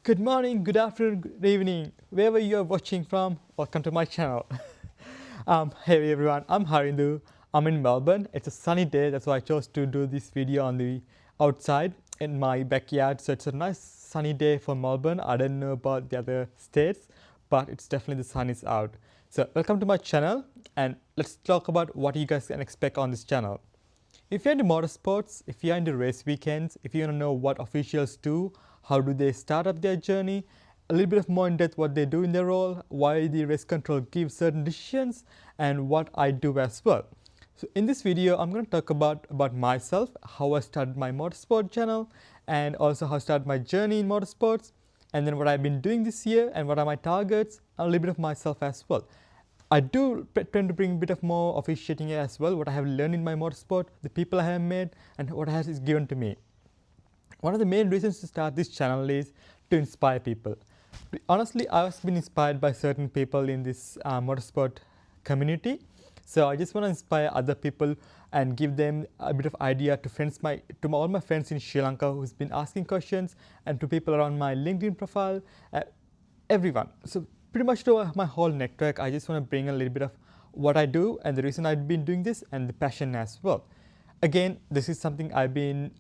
Good morning, good afternoon, good evening, wherever you are watching from, welcome to my channel. Hey everyone, I'm Harindu. I'm in Melbourne. It's a sunny day, that's why I chose to do this video on the outside in my backyard. So it's a nice sunny day for Melbourne. I don't know about the other states, but it's definitely the sun is out. So welcome to my channel and let's talk about what you guys can expect on this channel. If you're into motorsports, if you're into race weekends, if you want to know what officials do, how do they start up their journey, a little bit of more in depth what they do in their role, why the race control gives certain decisions, and what I do as well. So in this video, I'm going to talk about myself, how I started my motorsport channel, and also how I started my journey in motorsports, and then what I've been doing this year, and what are my targets, and a little bit of myself as well. I do tend to bring a bit of more officiating as well, what I have learned in my motorsport, the people I have met, and what has is given to me. One of the main reasons to start this channel is to inspire people. Honestly, I've been inspired by certain people in this motorsport community. So I just want to inspire other people and give them a bit of idea to all my friends in Sri Lanka who's been asking questions, and to people around my LinkedIn profile, everyone. So pretty much to my whole network, I just want to bring a little bit of what I do and the reason I've been doing this and the passion as well. Again, this is something I've been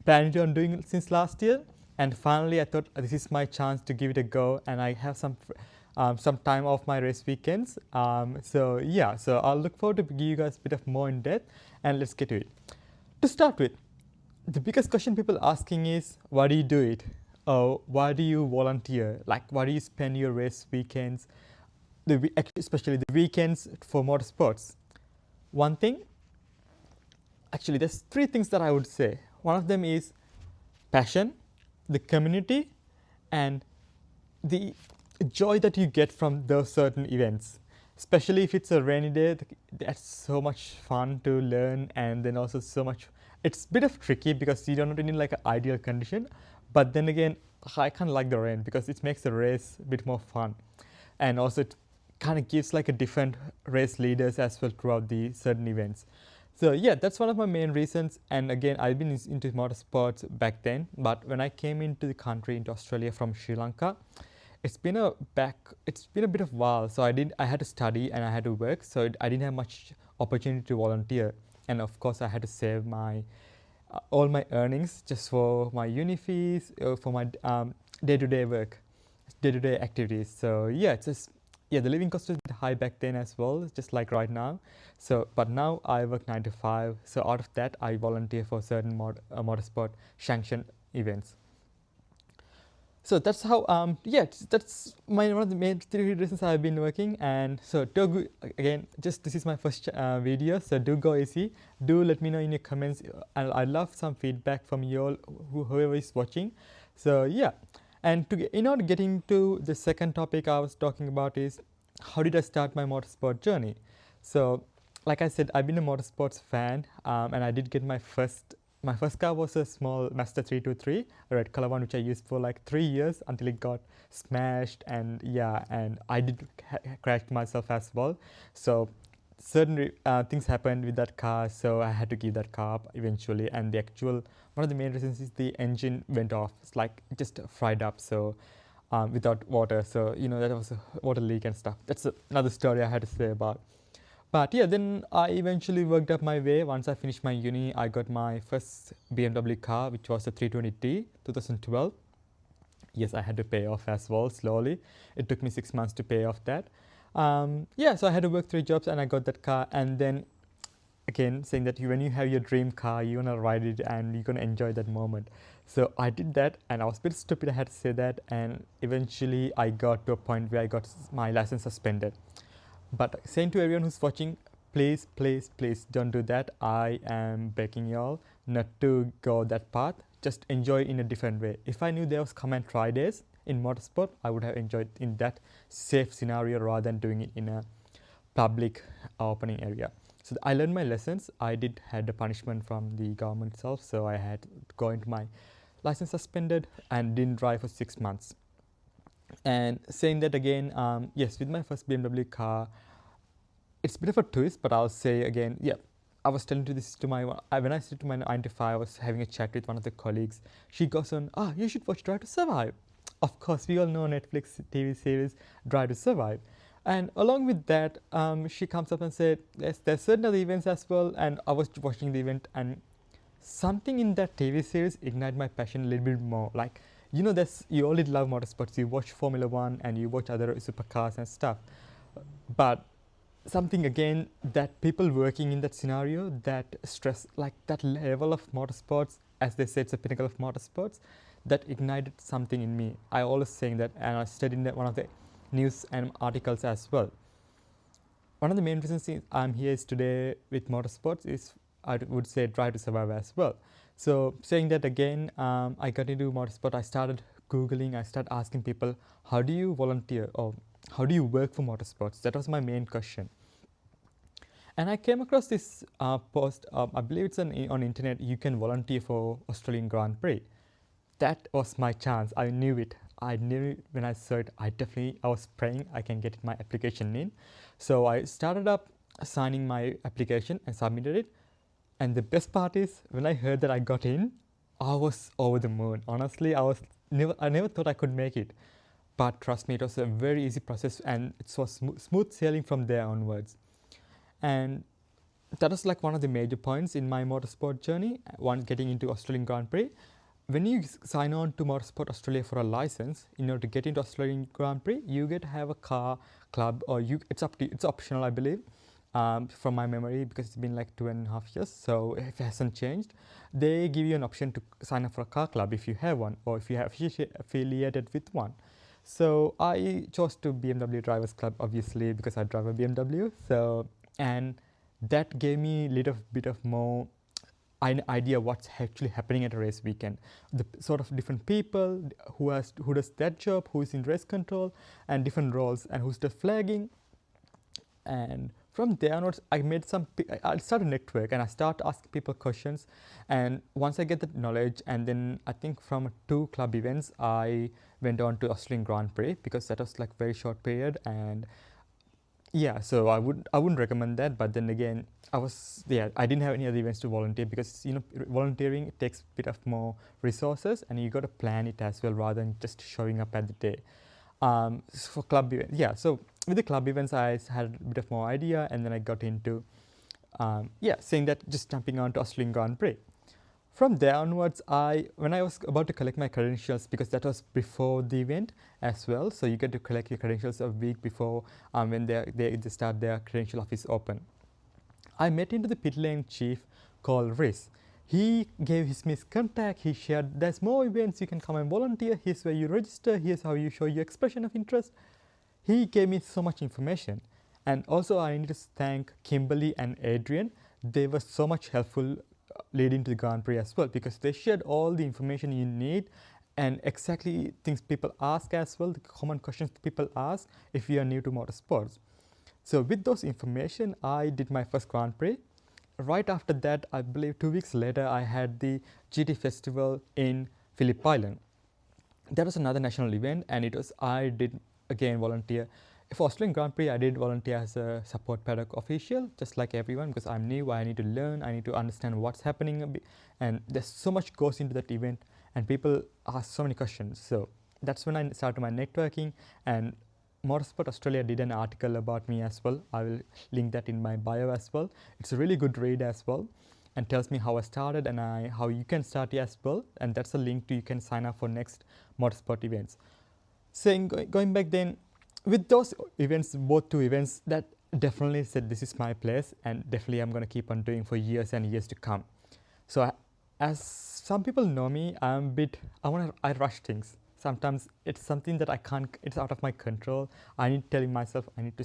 planning on doing since last year, and finally I thought this is my chance to give it a go, and I have some time off my race weekends. So I'll look forward to give you guys a bit of more in depth, and let's get to it. To start with, the biggest question people asking is, why do you do it? Or why do you volunteer? Like, why do you spend your race weekends, especially the weekends for motorsports? One thing, actually there's three things that I would say. One of them is passion, the community, and the joy that you get from those certain events. Especially if it's a rainy day, that's so much fun to learn, and then also so much. It's a bit of tricky because you don't need like an ideal condition, but then again, I kind of like the rain because it makes the race a bit more fun, and also it kind of gives like a different race leaders as well throughout the certain events. So yeah, that's one of my main reasons. And again, I've been into motorsports back then, but when I came into the country, into Australia from Sri Lanka, it's been a bit of while. So I had to study and I had to work, so I didn't have much opportunity to volunteer. And of course, I had to save my all my earnings just for my uni fees, for my day-to-day work, day-to-day activities. So yeah, the living cost was a bit high back then as well, just like right now. So, but now I work 9 to 5. So out of that, I volunteer for certain motorsport sanctioned events. So that's how, that's one of the main three reasons I've been working. And so again, this is my first video, so do go easy. Do let me know in your comments. I'd love some feedback from you all, whoever is watching. So yeah, and in order to get into the second topic I was talking about is, how did I start my motorsport journey? So like I said, I've been a motorsports fan, and I did get my first car was a small Mazda 323, a red color one, which I used for like 3 years until it got smashed, and I did crash myself as well. So certain things happened with that car, so I had to give that car up eventually. And one of the main reasons is the engine went off. It's like just fried up, so without water. So that was a water leak and stuff. That's another story I had to say about. But yeah, then I eventually worked up my way. Once I finished my uni, I got my first BMW car, which was a 320D, 2012. Yes, I had to pay off as well slowly. It took me 6 months to pay off that. So I had to work 3 jobs and I got that car. And then again, saying that when you have your dream car, you want to ride it and you're going to enjoy that moment. So I did that, and I was a bit stupid, I had to say that. And eventually I got to a point where I got my license suspended. But saying to everyone who's watching, please don't do that. I am begging y'all not to go that path. Just enjoy in a different way. If I knew there was come and try days in motorsport, I would have enjoyed in that safe scenario rather than doing it in a public opening area. So I learned my lessons. I did had a punishment from the government itself, so I had to go into my license suspended and didn't drive for 6 months. And saying that again, yes, with my first BMW car, it's a bit of a twist, but I'll say again, yeah, I was telling this to when I said to my 9 to 5, I was having a chat with one of the colleagues. She goes on, you should watch Drive to Survive. of course, we all know Netflix TV series Drive to Survive. And along with that, she comes up and said, yes, there's certain other events as well. And I was watching the event, and something in that TV series ignited my passion a little bit more. Like, you know, you already love motorsports. You watch Formula One and you watch other supercars and stuff. But something again that people working in that scenario, that stress, like that level of motorsports, as they say, it's a pinnacle of motorsports, that ignited something in me. I always saying that, and I studied in one of the news and articles as well. One of the main reasons I'm here is today with motorsports is, I would say, Drive to Survive as well. So saying that again, I got into motorsport. I started Googling, I started asking people, how do you volunteer, or how do you work for motorsports? That was my main question. And I came across this post, I believe it's on internet, you can volunteer for Australian Grand Prix. That was my chance. I knew it. I knew it when I saw it. I was praying I can get my application in. So I started up signing my application and submitted it. And the best part is, when I heard that I got in, I was over the moon. Honestly, I never thought I could make it. But trust me, it was a very easy process, and it was smooth sailing from there onwards. And that was like one of the major points in my motorsport journey, one getting into Australian Grand Prix. When you sign on to Motorsport Australia for a license, in order to get into Australian Grand Prix, you get to have a car club, or it's optional, I believe, from my memory, because it's been like 2.5 years, so if it hasn't changed. They give you an option to sign up for a car club if you have one, or if you have affiliated with one. So I chose to BMW Drivers Club, obviously, because I drive a BMW. And that gave me a little bit of more an idea what's actually happening at a race weekend. The sort of different people who does that job, who is in race control, and different roles, and who's the flagging. And from there onwards, I started a network, and I started asking people questions. And once I get the knowledge, and then I think from 2 club events, I went on to Australian Grand Prix, because that was like very short period. And yeah, so I wouldn't recommend that. But then again, I didn't have any other events to volunteer, because volunteering, it takes a bit of more resources, and you got to plan it as well, rather than just showing up at the day. For club events, so with the club events, I had a bit of more idea, and then I got into saying that, just jumping on to Australian Grand Prix. From there onwards, when I was about to collect my credentials, because that was before the event as well, so you get to collect your credentials a week before when they start their credential office open. I met into the pit lane chief called Riz. He gave me his contact. He shared, there's more events, you can come and volunteer. Here's where you register. Here's how you show your expression of interest. He gave me so much information. And also, I need to thank Kimberly and Adrian. They were so much helpful leading to the Grand Prix as well, because they shared all the information you need, and exactly things people ask as well, the common questions people ask if you are new to motorsports. So with those information, I did my first Grand Prix. Right after that, I believe 2 weeks later, I had the GT Festival in Phillip Island. That was another national event, and I did again volunteer. For Australian Grand Prix, I did volunteer as a support paddock official, just like everyone, because I'm new. I need to learn, I need to understand what's happening a bit, and there's so much goes into that event, and people ask so many questions. So that's when I started my networking, and Motorsport Australia did an article about me as well. I will link that in my bio as well. It's a really good read as well, and tells me how I started and how you can start as well, and that's a link to you can sign up for next motorsport events. Going back then, with those events, both 2 events, that definitely said this is my place, and definitely I'm going to keep on doing for years and years to come. So as some people know me, I rush things. Sometimes it's something that I can't, it's out of my control. I need telling myself I need to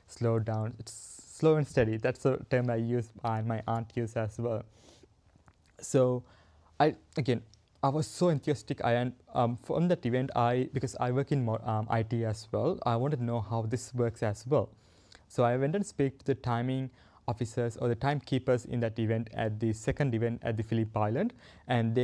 slow down. It's slow and steady. That's a term I use and my aunt used as well. So I was so enthusiastic. From that event, because I work in IT as well, I wanted to know how this works as well. So I went and spoke to the timing officers, or the timekeepers in that event, at the second event at the Phillip Island, and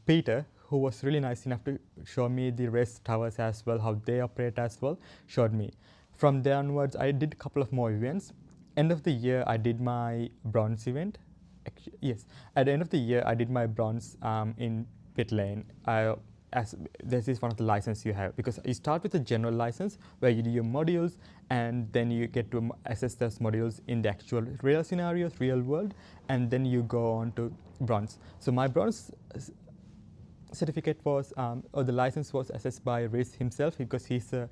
Peter, who was really nice enough to show me the race towers as well, how they operate as well, showed me. From there onwards, I did a couple of more events. End of the year, I did my bronze event. Yes, at the end of the year, I did my bronze in pit lane. as this is one of the license you have, because you start with a general license where you do your modules, and then you get to assess those modules in the actual real scenarios, real world, and then you go on to bronze. So my bronze certificate was, or the license was assessed by Reese himself, because he's a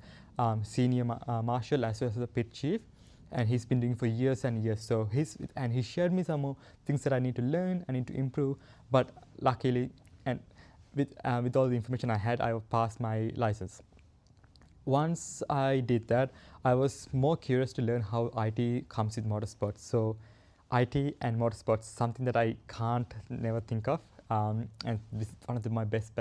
senior marshal as well as a pit chief, and he's been doing for years and years. So he shared me some more things that I need to learn, I need to improve. But luckily, and with all the information I had, I passed my license. Once I did that, I was more curious to learn how IT comes with motorsports. So IT and motorsports, something that I can't never think of, and this is one of my best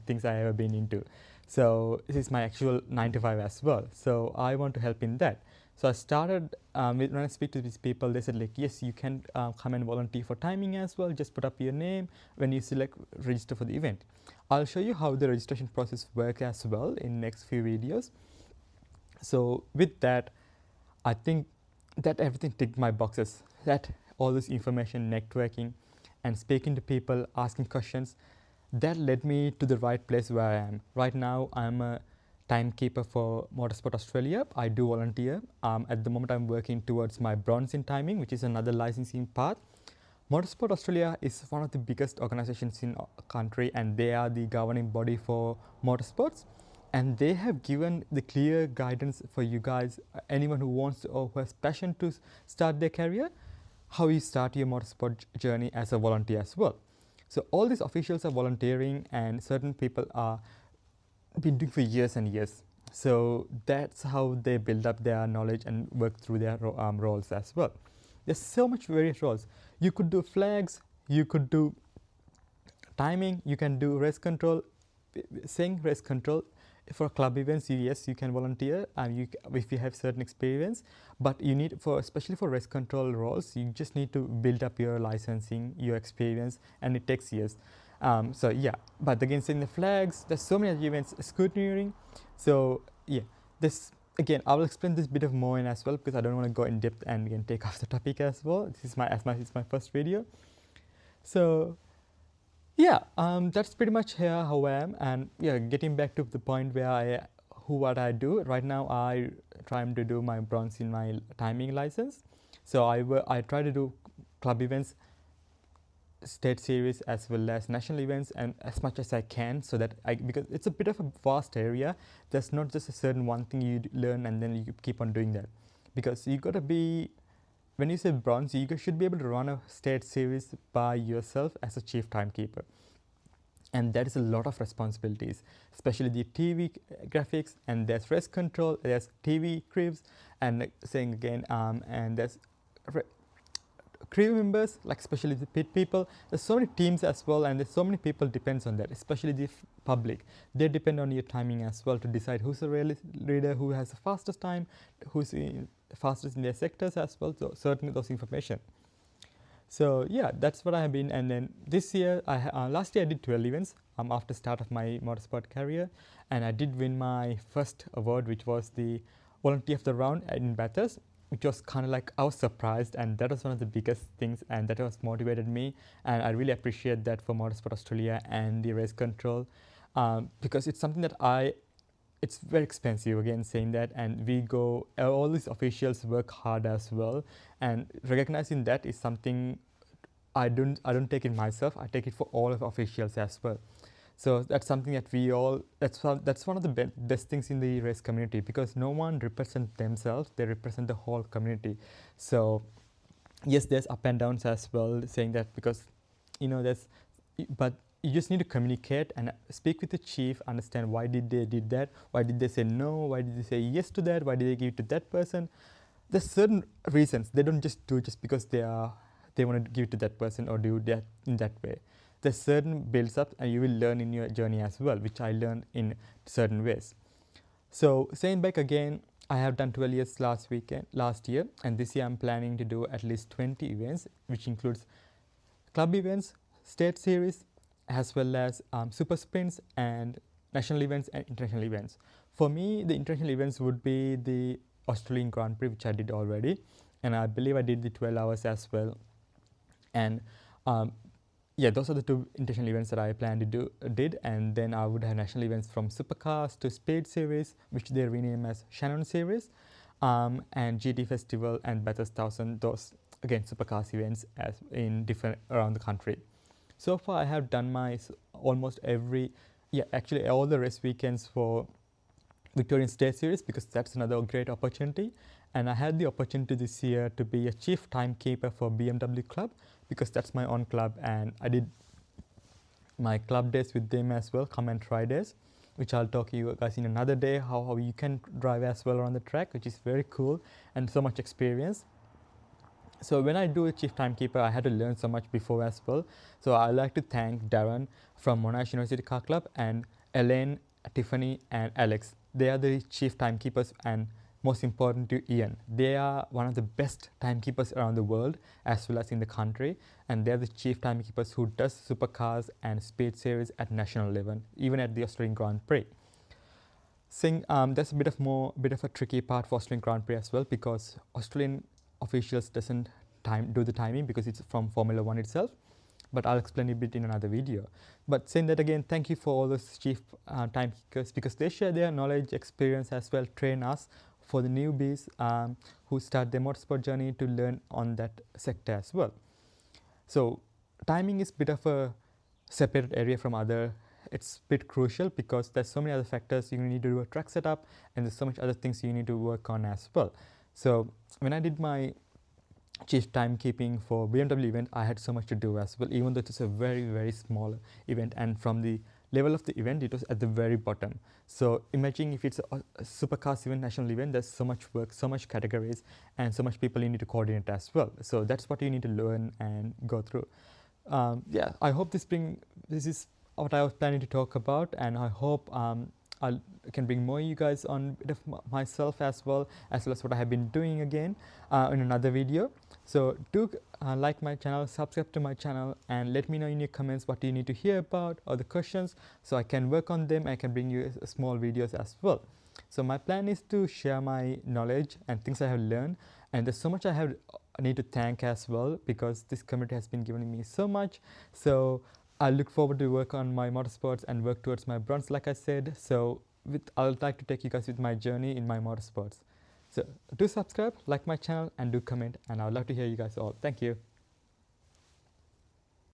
things I ever been into. So this is my actual 9 to 5 as well. So I want to help in that. So I started, when I speak to these people, they said like, yes, you can come and volunteer for timing as well. Just put up your name when you select register for the event. I'll show you how the registration process works as well in next few videos. So with that, I think that everything ticked my boxes. That all this information, networking, and speaking to people, asking questions, that led me to the right place where I am. Right now, I'm a timekeeper for Motorsports Australia. I do volunteer. At the moment, I'm working towards my bronze in timing, which is another licensing path. Motorsports Australia is one of the biggest organizations in the country, and they are the governing body for motorsports. And they have given the clear guidance for you guys, anyone who wants to, or who has passion to start their career, how you start your motorsport journey as a volunteer as well. So all these officials are volunteering, and certain people are been doing for years and years. So that's how they build up their knowledge and work through their roles as well. There's so much various roles. You could do flags, you could do timing, you can do race control. Saying race control, for club events, yes, you can volunteer, and if you have certain experience. But you need, especially for race control roles, you just need to build up your licensing, your experience, and it takes years. So yeah, but again, saying the flags, there's so many events, scrutineering. So yeah, this again, I will explain this bit of more in as well, because I don't want to go in depth and again take off the topic as well. This is my first video. So yeah, that's pretty much here how I am. And yeah, getting back to the point where what I do right now, I try to do my bronze in my timing license. So I try to do club events, state series, as well as national events, and as much as I can, so that because it's a bit of a vast area, there's not just a certain one thing you learn and then you keep on doing that. Because you got to be, when you say bronze, you should be able to run a state series by yourself as a chief timekeeper. And that is a lot of responsibilities, especially the TV graphics, and there's race control, there's TV crews, and saying again, and there's crew members, like especially the pit people. There's so many teams as well, and there's so many people depends on that, especially the public. They depend on your timing as well to decide who's the real leader, who has the fastest time, who's fastest in their sectors as well. So certainly those information. So yeah, that's what I have been. And then this year, last year I did 12 events after start of my motorsport career, and I did win my first award, which was the Volunteer of the Round in Bathurst, which was kind of like, I was surprised, and that was one of the biggest things, and that was motivated me, and I really appreciate that for Motorsport Australia and the race control, because it's something that it's very expensive, again saying that, and all these officials work hard as well, and recognizing that is something I don't take it myself, I take it for all of officials as well. So that's something that that's one of the best things in the race community, because no one represents themselves, they represent the whole community. So yes, there's up and downs as well, saying that, because but you just need to communicate and speak with the chief, understand why did they did that, why did they say no, why did they say yes to that, why did they give it to that person. There's certain reasons. They don't just do it just because they want to give it to that person or do that in that way. There's certain builds up, and you will learn in your journey as well, which I learned in certain ways. So saying back again, I have done 12 years last year, and this year I'm planning to do at least 20 events, which includes club events, state series, as well as super sprints and national events and international events. For me, the international events would be the Australian Grand Prix, which I did already, and I believe I did the 12 hours as well. And yeah, those are the two international events that I planned to did, and then I would have national events from supercars to speed series, which they rename as Shannon series, and GT festival and Bathurst 1000. Those again supercars events as in different around the country. So far, I have done my almost every, yeah, actually all the race weekends for Victorian State Series, because that's another great opportunity. And I had the opportunity this year to be a chief timekeeper for BMW Club, because that's my own club, and I did my club days with them as well, come and try days, which I'll talk to you guys in another day, how you can drive as well around the track, which is very cool and so much experience. So when I do a chief timekeeper, I had to learn so much before as well. So I like to thank Darren from Monash University Car Club and Elaine, Tiffany and Alex. They are the chief timekeepers, and most important to Ian. They are one of the best timekeepers around the world as well as in the country, and they're the chief timekeepers who does supercars and speed series at national level, even at the Australian Grand Prix. That's a bit of a tricky part for Australian Grand Prix as well, because Australian officials doesn't do the timing because it's from Formula 1 itself, but I'll explain a bit in another video. But saying that again, thank you for all those chief timekeepers, because they share their knowledge, experience as well, train us for the newbies who start their motorsport journey to learn on that sector as well. So timing is a bit of a separated area from other. It's a bit crucial because there's so many other factors. You need to do a track setup, and there's so much other things you need to work on as well. So when I did my chief timekeeping for BMW event, I had so much to do as well, even though it's a very, very small event, and from the level of the event, it was at the very bottom. So imagine if it's a supercars event, national event, there's so much work, so much categories, and so much people you need to coordinate as well. So that's what you need to learn and go through. Yeah, I hope this is what I was planning to talk about, and I hope I can bring more you guys on bit of myself as well as what I have been doing again in another video. So do like my channel, subscribe to my channel, and let me know in your comments what you need to hear about or the questions, so I can work on them. I can bring you small videos as well. So my plan is to share my knowledge and things I have learned, and there's so much I need to thank as well, because this community has been giving me so much. So I look forward to work on my motorsports and work towards my bronze, like I said. So I would like to take you guys with my journey in my motorsports. So do subscribe, like my channel, and do comment, and I would love to hear you guys all. Thank you.